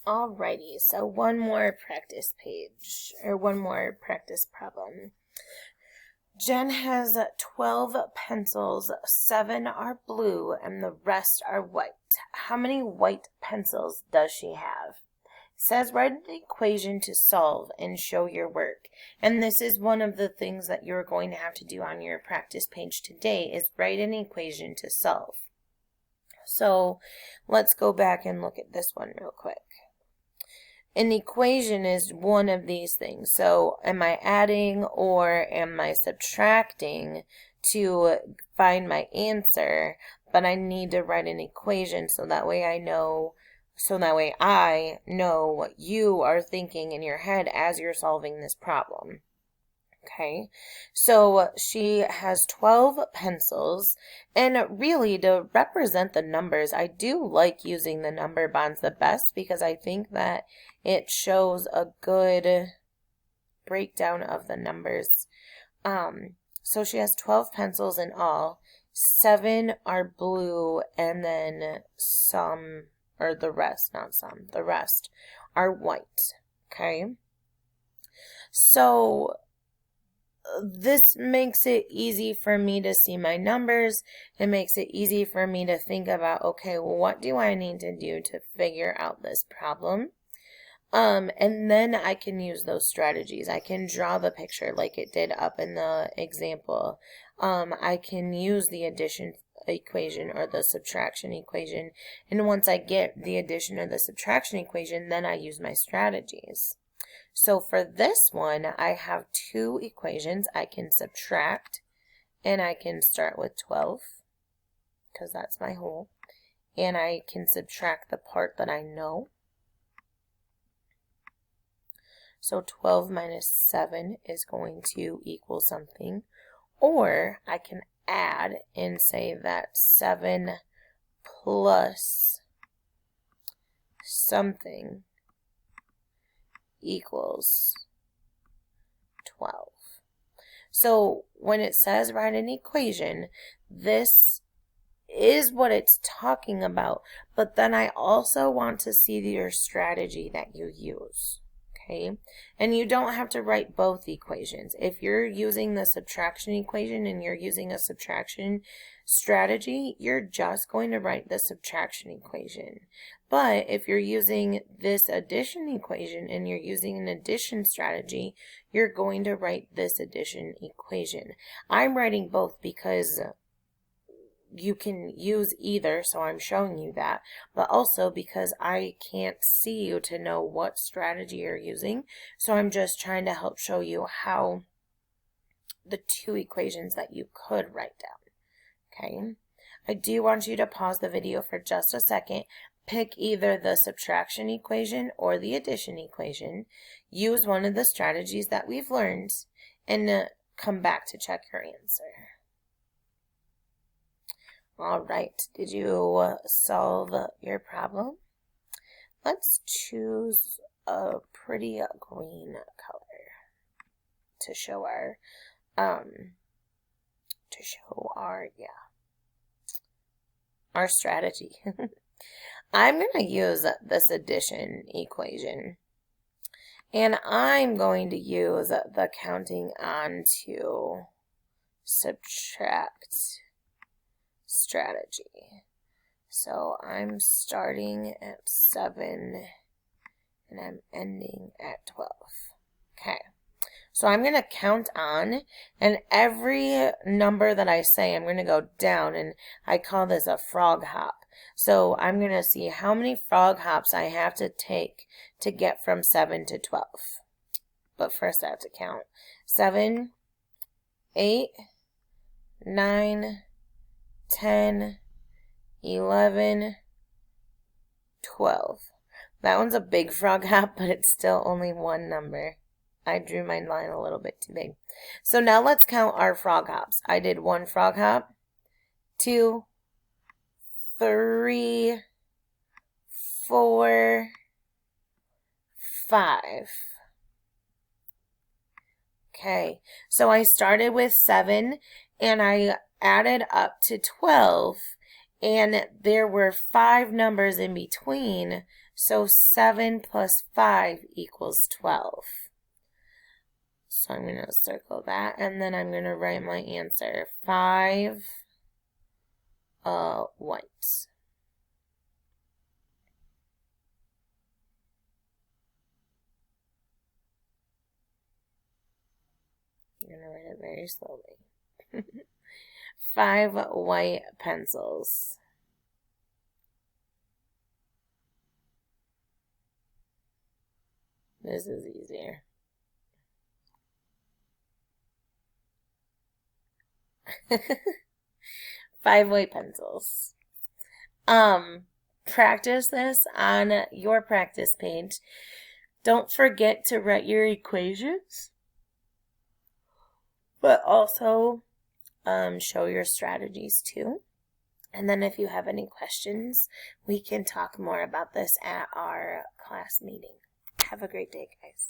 Alrighty, so one more practice page, or one more practice problem. Jen has 12 pencils, 7 are blue, and the rest are white. How many white pencils does she have? It says write an equation to solve and show your work. And this is one of the things that you're going to have to do on your practice page today is write an equation to solve. So let's go back and look at this one real quick. An equation is one of these things. So am I adding or am I subtracting to find my answer? But I need to write an equation so that way I know what you are thinking in your head as you're solving this problem. Okay, so she has 12 pencils, and really to represent the numbers, I do like using the number bonds the best because I think that it shows a good breakdown of the numbers. So she has 12 pencils in all, 7 are blue, and then the rest are white, okay? So this makes it easy for me to see my numbers. It makes it easy for me to think about, okay, well, what do I need to do to figure out this problem? And then I can use those strategies. I can draw the picture like it did up in the example. I can use the addition equation or the subtraction equation. And once I get the addition or the subtraction equation, then I use my strategies. So for this one, I have two equations. I can subtract, and I can start with 12, because that's my whole. And I can subtract the part that I know. So 12 minus 7 is going to equal something. Or I can add and say that 7 plus something equals 12. So when it says write an equation, this is what it's talking about, but then I also want to see your strategy that you use. Okay, and you don't have to write both equations. If you're using the subtraction equation and you're using a subtraction strategy, you're just going to write the subtraction equation. But if you're using this addition equation and you're using an addition strategy, you're going to write this addition equation. I'm writing both because you can use either, so I'm showing you that, but also because I can't see you to know what strategy you're using, so I'm just trying to help show you how the two equations that you could write down. Okay, I do want you to pause the video for just a second, pick either the subtraction equation or the addition equation, use one of the strategies that we've learned, and come back to check your answer. All right, did you solve your problem? Let's choose a pretty green color to show our strategy. I'm going to use this addition equation, and I'm going to use the counting on to subtract strategy. So I'm starting at 7 and I'm ending at 12. Okay, so I'm going to count on, and every number that I say I'm going to go down, and I call this a frog hop. So I'm going to see how many frog hops I have to take to get from 7 to 12. But first I have to count 7, 8, 9, 10, 11, 12. That one's a big frog hop, but it's still only one number. I drew my line a little bit too big. So now let's count our frog hops. I did 1 frog hop, 2, 3, 4, 5. Okay, so I started with 7 and I added up to 12, and there were 5 numbers in between, So 7 plus 5 equals 12. So I'm going to circle that, and then I'm going to write my answer. 5 white. I'm going to write it very slowly. 5 white pencils. This is easier. Five white pencils. Practice this on your practice page. Don't forget to write your equations, but also show your strategies too. And then if you have any questions, we can talk more about this at our class meeting. Have a great day, guys.